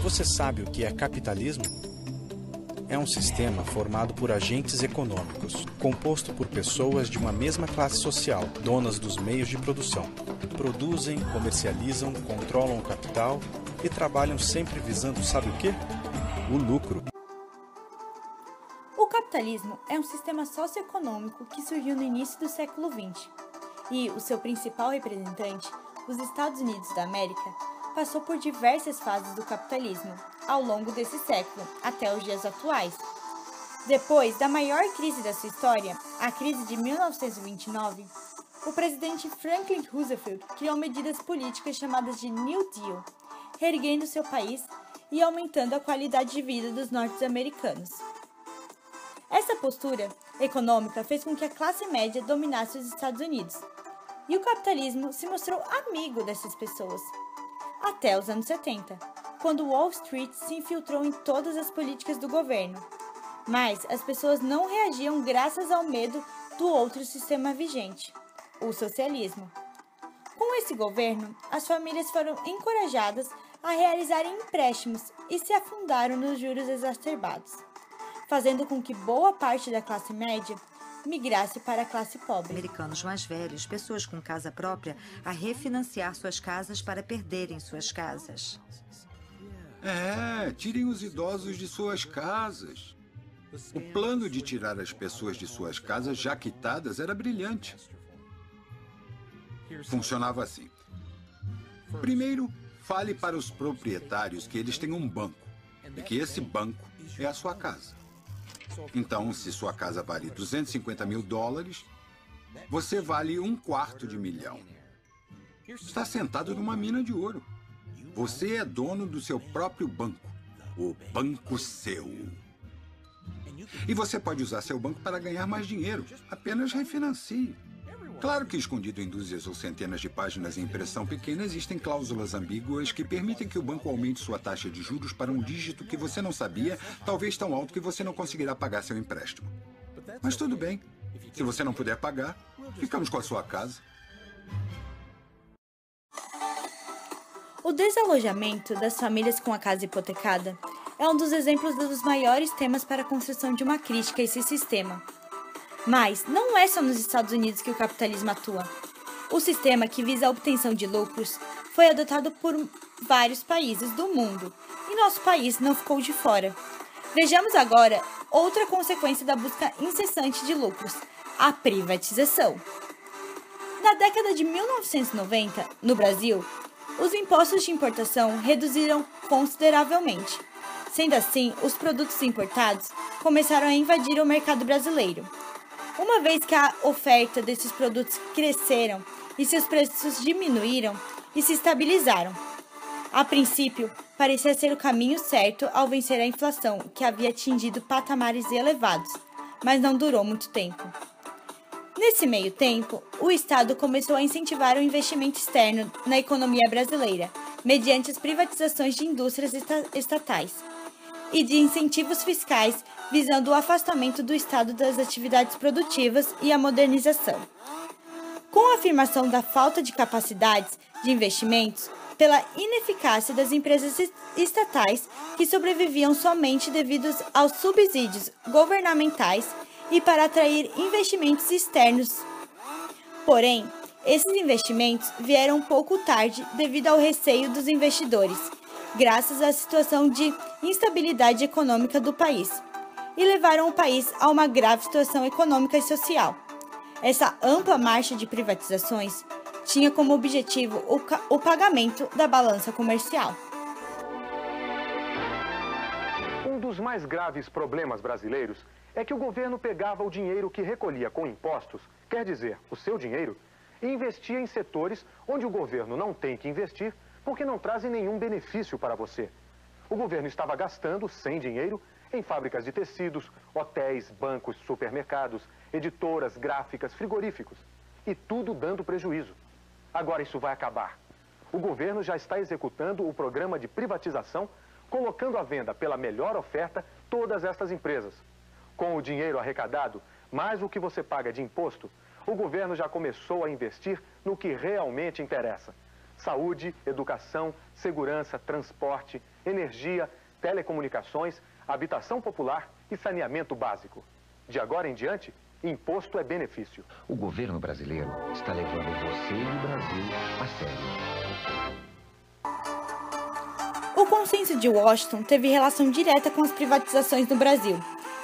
Você sabe o que é capitalismo? É um sistema formado por agentes econômicos, composto por pessoas de uma mesma classe social, donas dos meios de produção. Produzem, comercializam, controlam o capital e trabalham sempre visando, sabe o quê? O lucro. O capitalismo é um sistema socioeconômico que surgiu no início do século XX e o seu principal representante, os Estados Unidos da América, passou por diversas fases do capitalismo ao longo desse século até os dias atuais. Depois da maior crise da sua história, a crise de 1929, o presidente Franklin Roosevelt criou medidas políticas chamadas de New Deal, reerguendo seu país e aumentando a qualidade de vida dos norte-americanos. Essa postura econômica fez com que a classe média dominasse os Estados Unidos, e o capitalismo se mostrou amigo dessas pessoas, até os anos 70, quando Wall Street se infiltrou em todas as políticas do governo. Mas as pessoas não reagiam graças ao medo do outro sistema vigente, o socialismo. Com esse governo, as famílias foram encorajadas a realizarem empréstimos e se afundaram nos juros exacerbados, fazendo com que boa parte da classe média migrasse para a classe pobre. Americanos mais velhos, pessoas com casa própria, a refinanciar suas casas para perderem suas casas. Tirem os idosos de suas casas. O plano de tirar as pessoas de suas casas já quitadas era brilhante. Funcionava assim. Primeiro, fale para os proprietários que eles têm um banco e que esse banco é a sua casa. Então, se sua casa vale $250 mil, você vale $250 mil. Está sentado numa mina de ouro. Você é dono do seu próprio banco, o banco seu. E você pode usar seu banco para ganhar mais dinheiro. Apenas refinancie. Claro que escondido em dúzias ou centenas de páginas em impressão pequena existem cláusulas ambíguas que permitem que o banco aumente sua taxa de juros para um dígito que você não sabia, talvez tão alto que você não conseguirá pagar seu empréstimo. Mas tudo bem. Se você não puder pagar, ficamos com a sua casa. O desalojamento das famílias com a casa hipotecada é um dos exemplos dos maiores temas para a construção de uma crítica a esse sistema. Mas não é só nos Estados Unidos que o capitalismo atua. O sistema que visa a obtenção de lucros foi adotado por vários países do mundo, e nosso país não ficou de fora. Vejamos agora outra consequência da busca incessante de lucros, a privatização. Na década de 1990, no Brasil, os impostos de importação reduziram consideravelmente. Sendo assim, os produtos importados começaram a invadir o mercado brasileiro. Uma vez que a oferta desses produtos cresceram e seus preços diminuíram e se estabilizaram. A princípio, parecia ser o caminho certo ao vencer a inflação, que havia atingido patamares elevados, mas não durou muito tempo. Nesse meio tempo, o Estado começou a incentivar o investimento externo na economia brasileira, mediante as privatizações de indústrias estatais e de incentivos fiscais visando o afastamento do Estado das atividades produtivas e a modernização. Com a afirmação da falta de capacidades de investimentos, pela ineficácia das empresas estatais que sobreviviam somente devido aos subsídios governamentais e para atrair investimentos externos. Porém, esses investimentos vieram um pouco tarde devido ao receio dos investidores, graças à situação de instabilidade econômica do país, e levaram o país a uma grave situação econômica e social. Essa ampla marcha de privatizações tinha como objetivo o pagamento da balança comercial. Um dos mais graves problemas brasileiros é que o governo pegava o dinheiro que recolhia com impostos, quer dizer, o seu dinheiro, e investia em setores onde o governo não tem que investir porque não trazem nenhum benefício para você. O governo estava gastando, sem dinheiro, em fábricas de tecidos, hotéis, bancos, supermercados, editoras, gráficas, frigoríficos. E tudo dando prejuízo. Agora isso vai acabar. O governo já está executando o programa de privatização, colocando à venda pela melhor oferta todas estas empresas. Com o dinheiro arrecadado, mais o que você paga de imposto, o governo já começou a investir no que realmente interessa: saúde, educação, segurança, transporte, energia, telecomunicações, habitação popular e saneamento básico. De agora em diante, imposto é benefício. O governo brasileiro está levando você e o Brasil a sério. O Consenso de Washington teve relação direta com as privatizações no Brasil,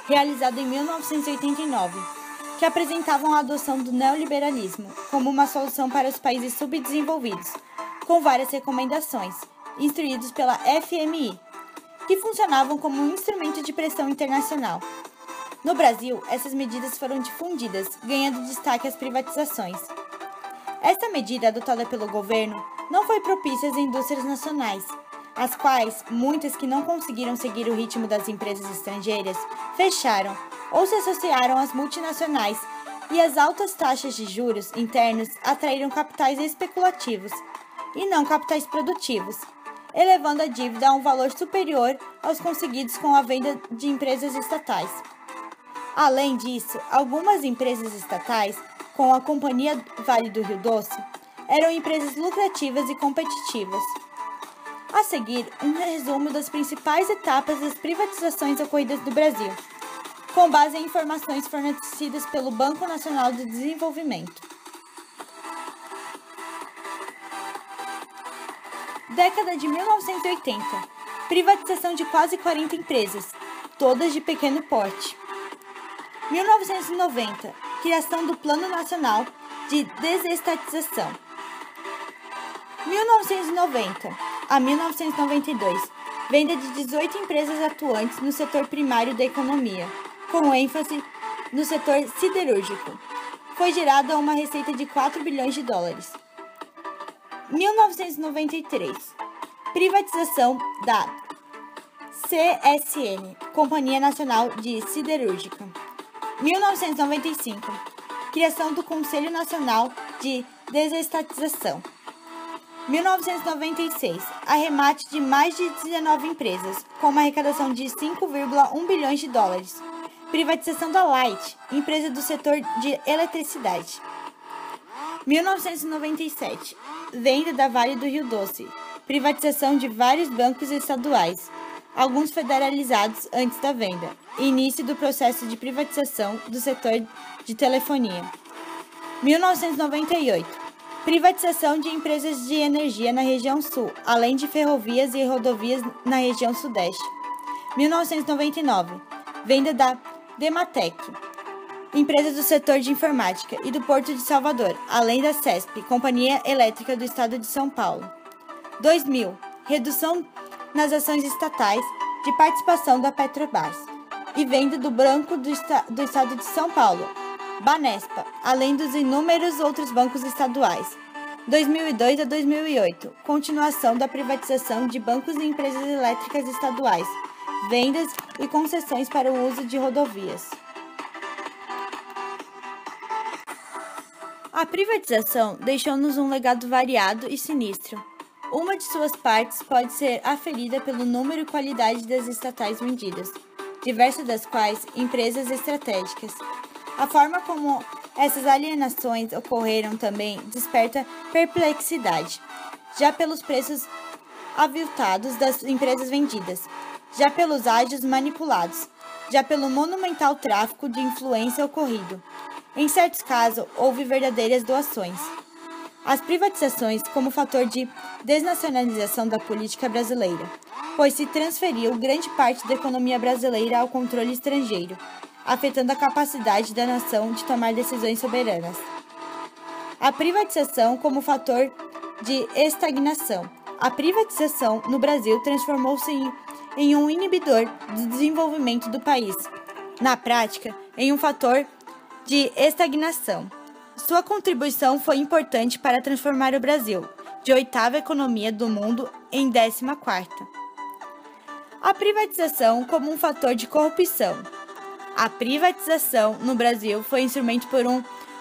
realizado em 1989, que apresentavam a adoção do neoliberalismo como uma solução para os países subdesenvolvidos, com várias recomendações, instruídos pela FMI, que funcionavam como um instrumento de pressão internacional. No Brasil, essas medidas foram difundidas, ganhando destaque às privatizações. Esta medida adotada pelo governo não foi propícia às indústrias nacionais, as quais, muitas que não conseguiram seguir o ritmo das empresas estrangeiras, fecharam ou se associaram às multinacionais, e as altas taxas de juros internos atraíram capitais especulativos e não capitais produtivos, elevando a dívida a um valor superior aos conseguidos com a venda de empresas estatais. Além disso, algumas empresas estatais, com a Companhia Vale do Rio Doce, eram empresas lucrativas e competitivas. A seguir, um resumo das principais etapas das privatizações ocorridas no Brasil, com base em informações fornecidas pelo Banco Nacional de Desenvolvimento. Década de 1980. Privatização de quase 40 empresas, todas de pequeno porte. 1990. Criação do Plano Nacional de Desestatização. 1990 a 1992. Venda de 18 empresas atuantes no setor primário da economia, com ênfase no setor siderúrgico. Foi gerada uma receita de 4 bilhões de dólares. 1993. Privatização da CSN, Companhia Nacional de Siderúrgica. 1995. Criação do Conselho Nacional de Desestatização. 1996. Arremate de mais de 19 empresas, com uma arrecadação de 5,1 bilhões de dólares. Privatização da Light, empresa do setor de eletricidade. 1997. Venda da Vale do Rio Doce. Privatização de vários bancos estaduais, alguns federalizados antes da venda. Início do processo de privatização do setor de telefonia. 1998. Privatização de empresas de energia na região sul, além de ferrovias e rodovias na região sudeste. 1999. Venda da Dematec, empresa do setor de informática, e do Porto de Salvador, além da CESP, Companhia Elétrica do Estado de São Paulo. 2000. Redução nas ações estatais de participação da Petrobras e venda do Banco do Estado de São Paulo, Banespa, além dos inúmeros outros bancos estaduais. 2002 a 2008. Continuação da privatização de bancos e empresas elétricas estaduais, vendas e concessões para o uso de rodovias. A privatização deixou-nos um legado variado e sinistro. Uma de suas partes pode ser aferida pelo número e qualidade das estatais vendidas, diversas das quais empresas estratégicas. A forma como essas alienações ocorreram também desperta perplexidade, já pelos preços aviltados das empresas vendidas, já pelos ágios manipulados, já pelo monumental tráfico de influência ocorrido. Em certos casos, houve verdadeiras doações. As privatizações como fator de desnacionalização da política brasileira, pois se transferiu grande parte da economia brasileira ao controle estrangeiro, afetando a capacidade da nação de tomar decisões soberanas. A privatização como fator de estagnação. A privatização no Brasil transformou-se em um inibidor do desenvolvimento do país, na prática, em um fator de estagnação. Sua contribuição foi importante para transformar o Brasil, de 8ª economia do mundo, em 14ª. A privatização como um fator de corrupção. A privatização no Brasil foi instrumento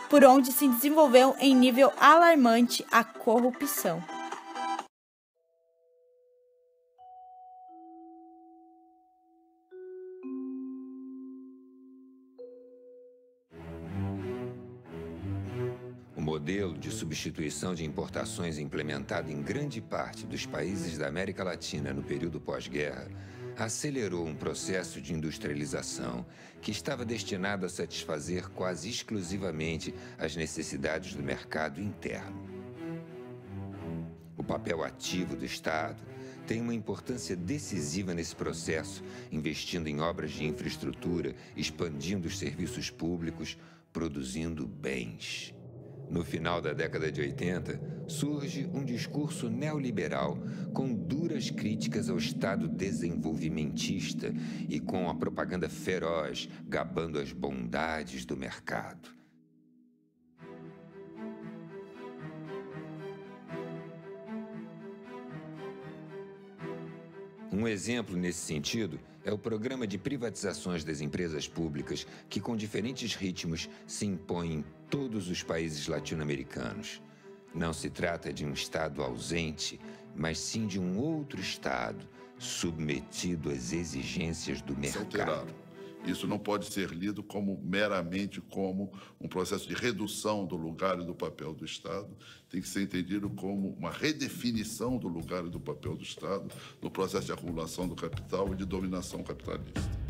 por onde se desenvolveu em nível alarmante a corrupção. modelo de substituição de importações implementado em grande parte dos países da América Latina no período pós-guerra acelerou um processo de industrialização que estava destinado a satisfazer quase exclusivamente as necessidades do mercado interno. O papel ativo do Estado tem uma importância decisiva nesse processo, investindo em obras de infraestrutura, expandindo os serviços públicos, produzindo bens. No final da década de 80, surge um discurso neoliberal com duras críticas ao Estado desenvolvimentista e com a propaganda feroz gabando as bondades do mercado. Um exemplo nesse sentido é o programa de privatizações das empresas públicas que, com diferentes ritmos, se impõe em todos os países latino-americanos. Não se trata de um Estado ausente, mas sim de um outro Estado submetido às exigências do mercado. Isso não pode ser lido meramente como um processo de redução do lugar e do papel do Estado. Tem que ser entendido como uma redefinição do lugar e do papel do Estado no processo de acumulação do capital e de dominação capitalista.